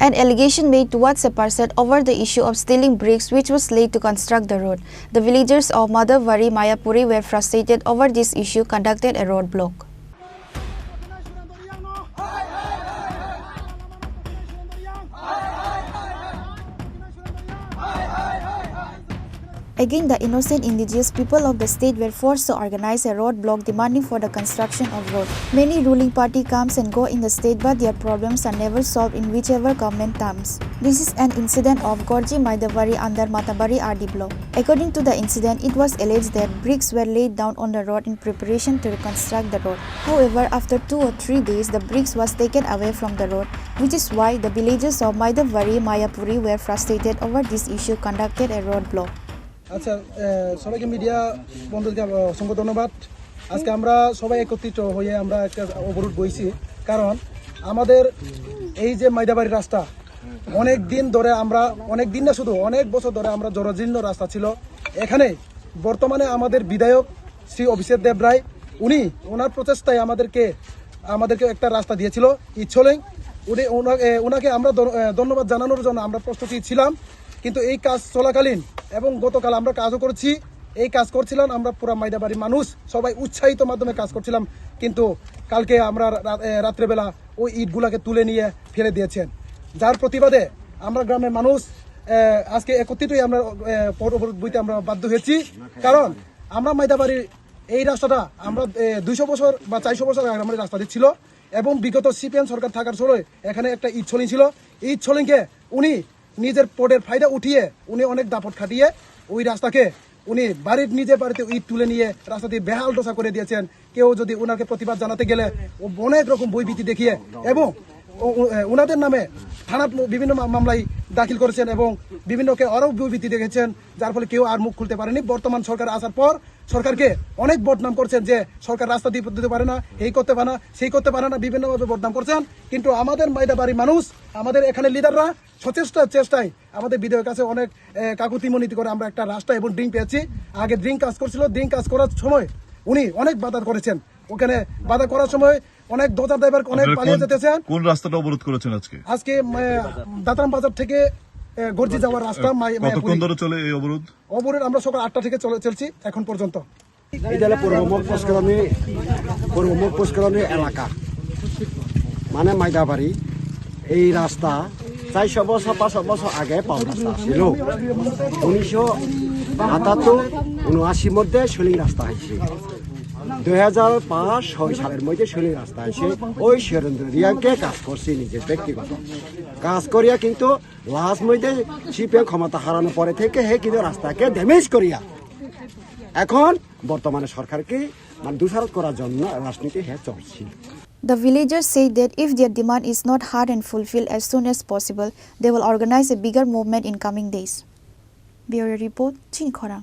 An allegation made towards a person over the issue of stealing bricks which was laid to construct the road. The villagers of Madhavvari Mayapuri were frustrated over this issue, conducted a roadblock. Again, the innocent indigenous people of the state were forced to organize a roadblock demanding for the construction of road. Many ruling party comes and go in the state, but their problems are never solved in whichever government terms. This is an incident of Gorji Madhavvari under Matabari RD block. According to the incident, it was alleged that bricks were laid down on the road in preparation to reconstruct the road. However, after 2 or 3 days, the bricks was taken away from the road, which is why the villagers of Madhavvari Mayapuri were frustrated over this issue, conducted a roadblock. আচ্ছা সবাইকে media বন্ধুদেরকে অসংখ্য ধন্যবাদ। আজকে আমরা সবাই একত্রিত হয়ে আমরা একটা অবরোধ বইছি, কারণ আমাদের এই যে মাইদাবাড়ি রাস্তা অনেক দিন ধরে আমরা অনেক দিন না শুধু অনেক বছর ধরে আমরা জরাজীর্ণ রাস্তা ছিল। এখানে বর্তমানে আমাদের বিধায়ক শ্রী অভিষেক দেব রায় ওনার প্রচেষ্টায় আমাদেরকে একটা রাস্তা দিয়েছিল ইচ্ছলেন। ওনাকে আমরা ধন্যবাদ জানানোর জন্য আমরা প্রস্তুতি ছিলাম, কিন্তু এই কাজ চলাকালীন এবং গতকাল আমরা কাজও করেছি। এই কাজ করছিলাম আমরা পুরো মাইদাবাড়ির মানুষ সবাই উৎসাহিত মাধ্যমে কাজ করছিলাম, কিন্তু কালকে আমরা রাত্রেবেলা ওই ইটগুলাকে তুলে নিয়ে ফেলে দিয়েছেন, যার প্রতিবাদে আমরা গ্রামের মানুষ আজকে একত্রিতই আমরা বইতে আমরা বাধ্য হয়েছি। কারণ আমরা মাইদাবাড়ির এই রাস্তাটা আমরা 200 বছর বা 400 বছর আগে আমাদের রাস্তা দিচ্ছিল, এবং বিগত সিপিএম সরকার থাকার সময় এখানে একটা ইটছলিং ছিল। এই ইটছলিংকে উনি নিজের পদের ফায়দা উঠিয়ে উনি অনেক দাপট খাটিয়ে ওই রাস্তাকে উনি নিজের বাড়িতে ইট তুলে নিয়ে রাস্তা দিয়ে বেহাল দশা করে দিয়েছেন। কেউ যদি ওনাকে প্রতিবাদ জানাতে গেলে অনেক রকম বইভীতি দেখিয়ে এবং ওনাদের নামে থানা বিভিন্ন মামলায় দাখিল করেছেন এবং বিভিন্নকে আরও বইভীতি দেখেছেন, যার ফলে কেউ আর মুখ খুলতে পারেনি। বর্তমান সরকার আসার পর সরকারকে অনেক বদনাম করছেন যে সরকার রাস্তা দিতে পারে না, এই করতে পারে না, সেই করতে পারে না, বিভিন্নভাবে বদনাম করছেন। কিন্তু আমাদের মাইদাবাড়ির মানুষ, আমাদের এখানে লিডাররা চেষ্টায় আমাদের বিধায়কের কাছে অনেক কাকুতি মনিতি করে আমরা একটা রাস্তা এবং ড্রিঙ্ক পেয়েছি। আগে ড্রিঙ্ক কাজ করছিল, ড্রিঙ্ক কাজ করার সময় উনি অনেক বাধা করেছেন। ওখানে বাধা করার সময় অনেক দোজার ড্রাইভার অনেক পালিয়ে যেতেছেন। কোন রাস্তাটা অবরোধ করেছেন আজকে দাতারাম বাজার থেকে গর্জি যাওয়ার রাস্তা। কতক্ষণ ধরে চলে এই অবরোধ? আমরা সকাল 8টা থেকে চলছি এখন পর্যন্ত। এটা পূর্ব পুষ্করণী এলাকা মানে মাইদাবাড়ি। এই রাস্তা 400 বছর 500 বছর আগে পাওয়া রাস্তা ছিল। 1978-79 মধ্যে শৈলী রাস্তা হয়েছে। 2005-6 সালের মধ্যে শৈলী রাস্তা এসে ওই সুরেন্দ্র রিয়াকে কাজ করছে নিজের ব্যক্তিগত কাজ করিয়া, কিন্তু লাস্ট মধ্যে সিপিএম ক্ষমতা হারানোর পরে থেকে কিন্তু রাস্তাকে ড্যামেজ করিয়া এখন বর্তমানে সরকারকে দোষারোপ করার জন্য রাজনীতি চলছে। The villagers say that if their demand is not heard and fulfilled as soon as possible, they will organize a bigger movement in coming days. Bureau Report, Chinkhora.